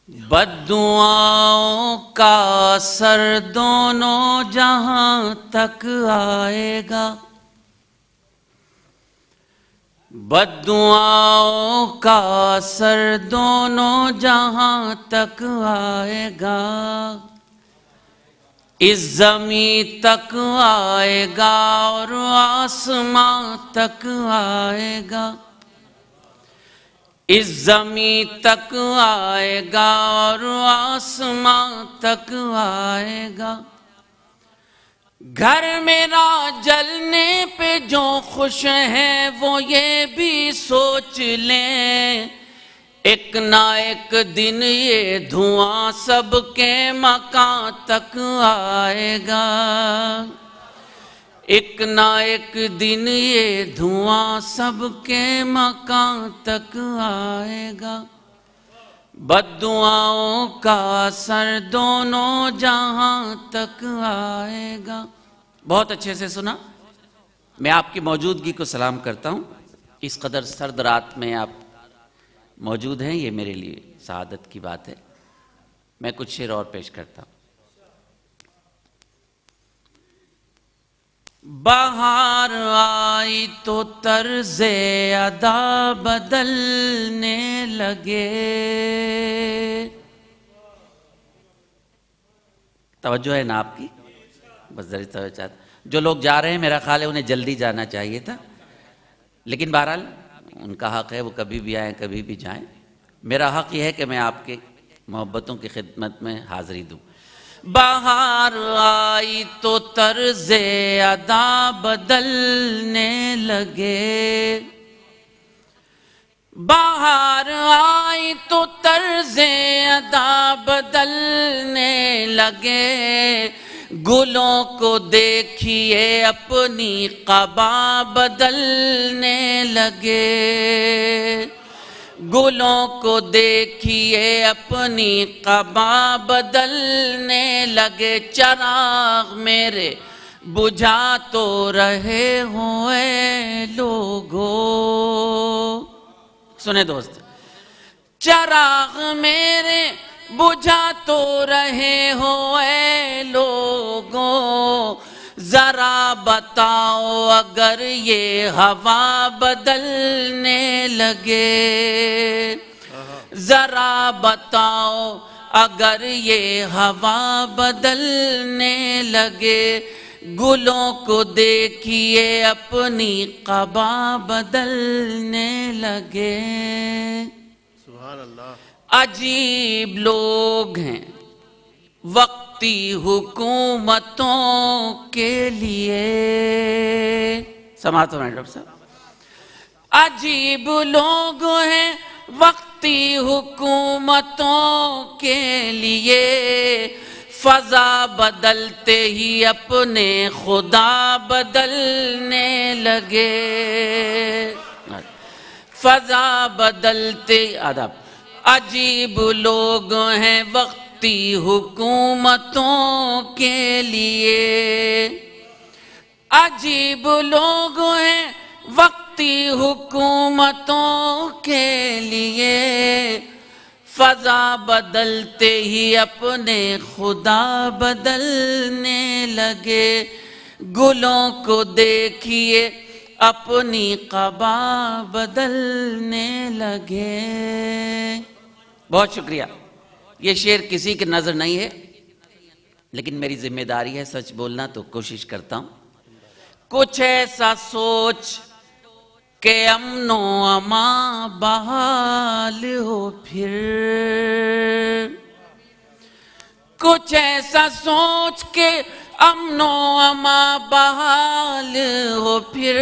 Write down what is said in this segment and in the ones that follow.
بددعاؤں کا اثر دونوں جہاں تک آئے گا، بددعاؤں کا اثر دونوں جہاں تک آئے گا، اس زمین تک آئے گا اور آسمان تک آئے گا، اس زمین تک آئے گا اور آسمان تک آئے گا۔ گھر میرا جلنے پہ جو خوش ہیں وہ یہ بھی سوچ لیں، ایک نہ ایک دن یہ دھواں سب کے مکان تک آئے گا، ایک نہ ایک دن یہ دھواں سب کے مکان تک آئے گا، بددعاؤں کا اثر دونوں جہاں تک آئے گا۔ بہت اچھے سے سنا۔ میں آپ کی موجودگی کو سلام کرتا ہوں، اس قدر سرد رات میں آپ موجود ہیں، یہ میرے لیے سعادت کی بات ہے۔ میں کچھ شعر اور پیش کرتا ہوں۔ بہار آئی تو طرز ادا بدلنے لگے، توجہ ہے نا آپ کی؟ بس ذرا توجہ چاہتا۔ جو لوگ جا رہے ہیں میرا خیال ہے انہیں جلدی جانا چاہیے تھا، لیکن بہرحال ان کا حق ہے، وہ کبھی بھی آئیں کبھی بھی جائیں۔ میرا حق یہ ہے کہ میں آپ کے محبتوں کی خدمت میں حاضری دوں۔ بہار آئی تو طرز ادا بدلنے لگے، بہار آئی تو طرز ادا بدلنے لگے، گلوں کو دیکھیے اپنی قبا بدلنے لگے، گلوں کو دیکھیے اپنی قبا بدلنے لگے، چراغ میرے بجھا تو رہے ہوئے لوگو، سنیں دوست، چراغ میرے بجھا تو رہے ہوئے لوگو، ذرا بتاؤ اگر یہ ہوا بدلنے لگے، ذرا بتاؤ اگر یہ ہوا بدلنے لگے، گلوں کو دیکھیے اپنی قبا بدلنے لگے۔ سبحان اللہ۔ عجیب لوگ ہیں وقتی حکومتوں کے لیے، سماعت فرمائیں ڈاکٹر صاحب، عجیب لوگ ہیں وقتی حکومتوں کے لیے، فضا بدلتے ہی اپنے خدا بدلنے لگے، فضا بدلتے آداب، عجیب لوگ ہیں وقتی حکومتوں کے لیے، عجیب لوگ ہیں وقتی حکومتوں کے لیے، فضا بدلتے ہی اپنے خدا بدلنے لگے، گلوں کو دیکھیے اپنی قبا بدلنے لگے۔ بہت شکریہ۔ یہ شعر کسی کی نظر نہیں ہے، لیکن میری ذمہ داری ہے سچ بولنا، تو کوشش کرتا ہوں۔ کچھ ایسا سوچ کہ امن و امان بحال ہو پھر، کچھ ایسا سوچ کہ امن و امان بحال ہو پھر،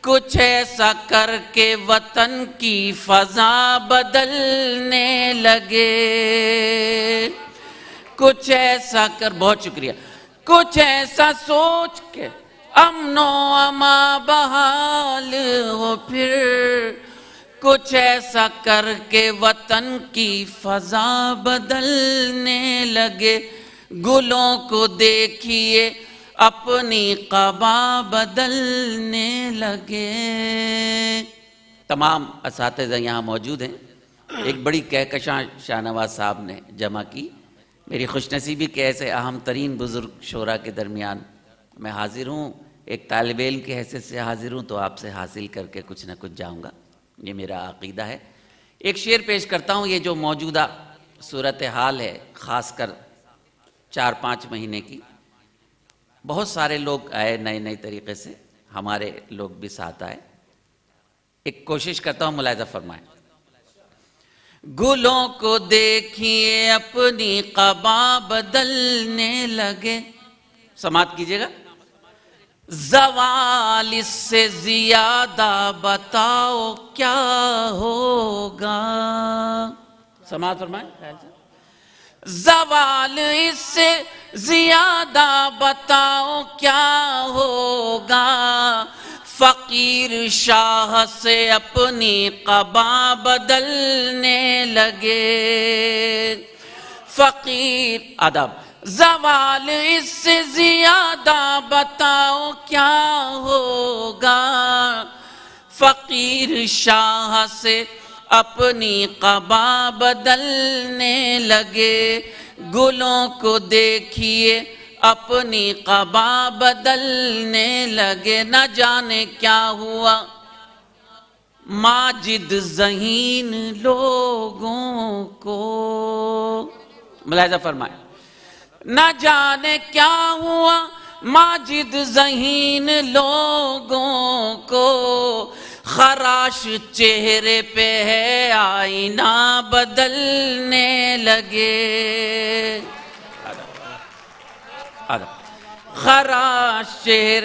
کچھ ایسا کر کے وطن کی فضا بدلنے لگے، کچھ ایسا کر، بہت شکریہ، کچھ ایسا سوچ کے امن و امان بحال ہو پھر، کچھ ایسا کر کے وطن کی فضا بدلنے لگے، گلوں کو دیکھیے اپنی قبا بدلنے لگے۔ تمام اساتذہ یہاں موجود ہیں، ایک بڑی کہکشاں شاہ نواز صاحب نے جمع کی. میری خوش نصیبی کہ ایسے اہم ترین بزرگ شورا کے درمیان میں حاضر ہوں. ایک طالب علم کی حیثیت سے حاضر ہوں تو آپ سے حاصل کر کے کچھ نہ کچھ جاؤں گا. یہ میرا عقیدہ ہے. ایک شعر پیش کرتا ہوں. یہ جو موجودہ صورتحال ہے خاص کر 4-5 مہینے کی، بہت سارے لوگ آئے نئے طریقے سے، ہمارے لوگ بھی ساتھ آئے. ایک کوشش کرتا ہوں، ملاحظہ فرمائیں. گلوں کو دیکھیے اپنی قبا بدلنے لگے. سماعت کیجئے گا. زوال اس سے زیادہ بتاؤ کیا ہوگا. سماعت فرمائیں. زوال اس سے زیادہ بتاؤ کیا ہوگا. فقیر شاہ سے اپنی قبا بدلنے لگے. فقیر آداب. زوال اس سے زیادہ بتاؤ کیا ہوگا. فقیر شاہ سے اپنی قبا بدلنے لگے. گلوں کو دیکھیے اپنی قبا بدلنے لگے. نہ جانے کیا ہوا ماجد ذہین لوگوں کو. ملاحظہ فرمائیں. نہ جانے کیا ہوا ماجد ذہین لوگوں کو. خراش چہرے پہ ہے آئینہ بدلنے لگے. خراش چہر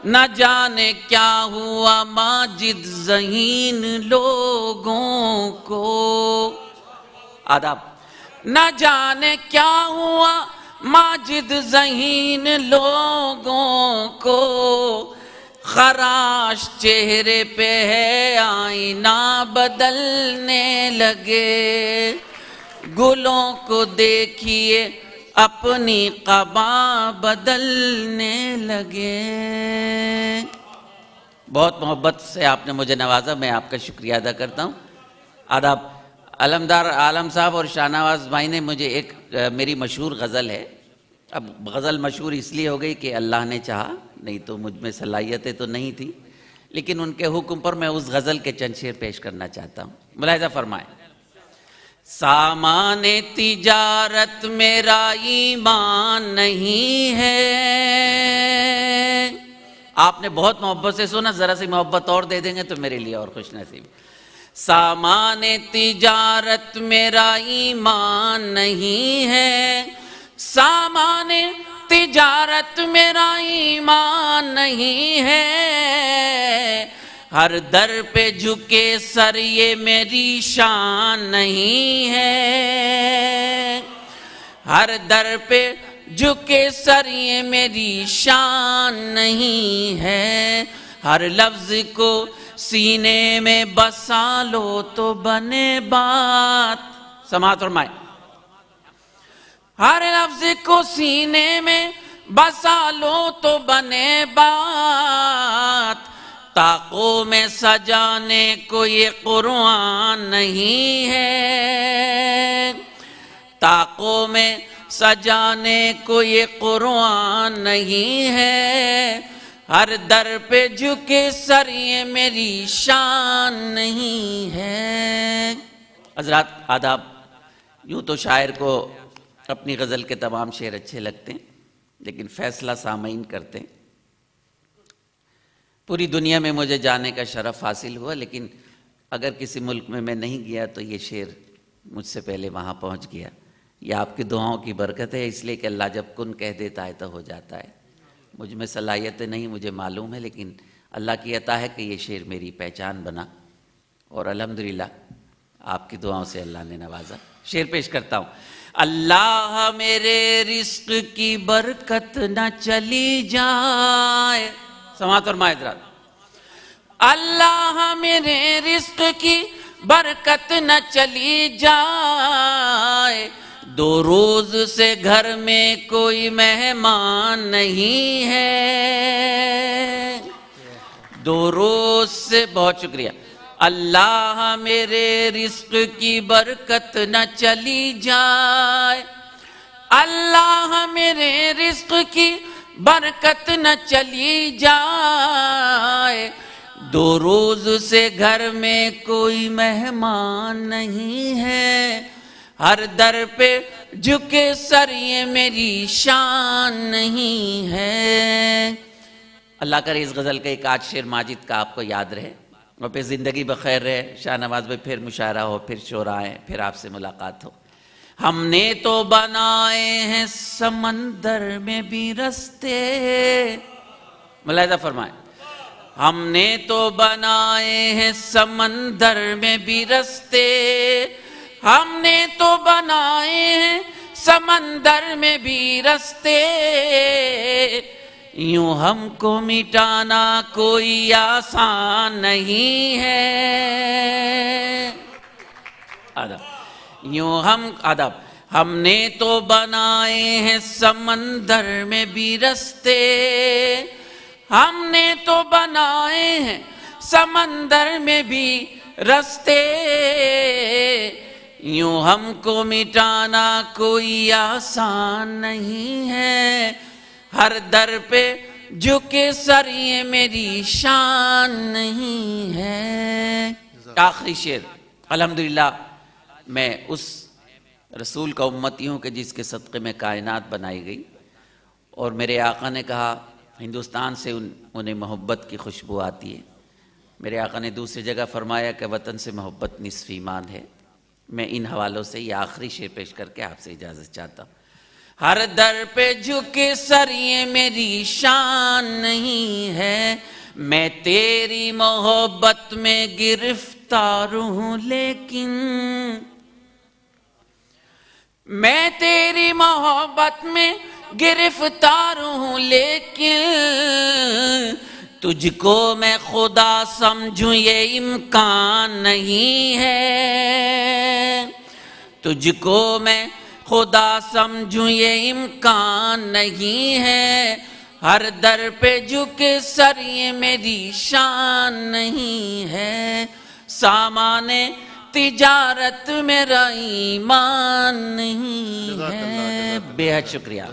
نہ جانے کیا ہوا ماجد ذہین لوگوں کو. آداب. نہ جانے کیا ہوا ماجد ذہین لوگوں کو. خراش چہرے پہ ہے آئینہ بدلنے لگے. گلوں کو دیکھیے اپنی قبا بدلنے لگے. بہت محبت سے آپ نے مجھے نوازا، میں آپ کا شکریہ ادا کرتا ہوں. آداب. علمدار عالم صاحب اور شاہ نواز بھائی نے مجھے ایک میری مشہور غزل ہے. اب غزل مشہور اس لیے ہو گئی کہ اللہ نے چاہا، نہیں تو مجھ میں صلاحیتیں تو نہیں تھی، لیکن ان کے حکم پر میں اس غزل کے چند شعر پیش کرنا چاہتا ہوں. ملاحظہ فرمائیں. سامان تجارت میرا ایمان نہیں ہے. آپ نے بہت محبت سے سنا، ذرا سی محبت اور دے دیں گے تو میرے لیے اور خوش نصیب. سامان تجارت میرا ایمان نہیں ہے. سامان تجارت میرا ایمان نہیں ہے. ہر در پہ جھکے سر یہ میری شان نہیں ہے. ہر در پہ جھکے سر یہ میری شان نہیں ہے. ہر لفظ کو سینے میں بسا لو تو بنے بات. سماعت فرمائیں. ہر لفظ کو سینے میں بسا لو تو بنے بات. طاقوں میں سجانے کو یہ قرآن نہیں ہے. طاقوں میں سجانے کو یہ قرآن نہیں ہے. ہر در پہ جھکے سر یہ میری شان نہیں ہے. حضرات آداب. یوں تو شاعر کو اپنی غزل کے تمام شعر اچھے لگتے ہیں، لیکن فیصلہ سامعین کرتے ہیں. پوری دنیا میں مجھے جانے کا شرف حاصل ہوا، لیکن اگر کسی ملک میں نہیں گیا تو یہ شعر مجھ سے پہلے وہاں پہنچ گیا. یہ آپ کی دعاؤں کی برکت ہے، اس لیے کہ اللہ جب کن کہہ دیتا ہے تو ہو جاتا ہے. مجھ میں صلاحیتیں نہیں، مجھے معلوم ہے، لیکن اللہ کی عطا ہے کہ یہ شعر میری پہچان بنا، اور الحمدللہ آپ کی دعاؤں سے اللہ نے نوازا. شعر پیش کرتا ہوں. اللہ میرے رزق کی برکت نہ چلی جائے. سماعت فرمائیں حضرات. اللہ میرے رزق کی برکت نہ چلی جائے. 2 روز سے گھر میں کوئی مہمان نہیں ہے. 2 روز سے، بہت شکریہ، اللہ میرے رزق کی برکت نہ چلی جائے، اللہ میرے رزق کی برکت نہ چلی جائے، 2 روز سے گھر میں کوئی مہمان نہیں ہے، ہر در پہ جھکے سر یہ میری شان نہیں ہے۔ اللہ کرے اس غزل کا ایک آدھ شعر ماجد کا آپ کو یاد رہے اور پھر زندگی بخیر رہے، شاہ نواز بھائی پھر مشاعرہ ہو، پھر شعرا آئیں، پھر آپ سے ملاقات ہو۔ ہم نے تو بنائے ہیں سمندر میں بھی رستے، ملاحظہ فرمائیں، ہم نے تو بنائے ہیں سمندر میں بھی رستے، ہم نے تو بنائے ہیں سمندر میں بھی رستے، یوں ہم کو مٹانا کوئی آسان نہیں ہے۔ یوں ہم نے تو بنائے ہیں سمندر میں بھی رستے، ہم نے تو بنائے ہیں سمندر میں بھی رستے، یوں ہم کو مٹانا کوئی آسان نہیں ہے، ہر در پہ جھکے سر یہ میری شان نہیں ہے۔ آخری شعر، الحمدللہ میں اس رسول کا امتی ہوں کہ جس کے صدقے میں کائنات بنائی گئی، اور میرے آقا نے کہا ہندوستان سے انہیں محبت کی خوشبو آتی ہے، میرے آقا نے دوسری جگہ فرمایا کہ وطن سے محبت نصف ایمان ہے۔ میں ان حوالوں سے یہ آخری شعر پیش کر کے آپ سے اجازت چاہتا ہوں۔ ہر در پہ جھکے سر یہ میری شان نہیں ہے، میں تیری محبت میں گرفتار ہوں لیکن، میں تیری محبت میں گرفتار ہوں لیکن، تجھ کو میں خدا سمجھوں یہ امکان نہیں ہے، تجھ کو میں خدا سمجھوں یہ امکان نہیں ہے، ہر در پہ جھکے سر یہ میری شان نہیں ہے، سامان تجارت میرا ایمان نہیں ہے۔ بے حد شکریہ۔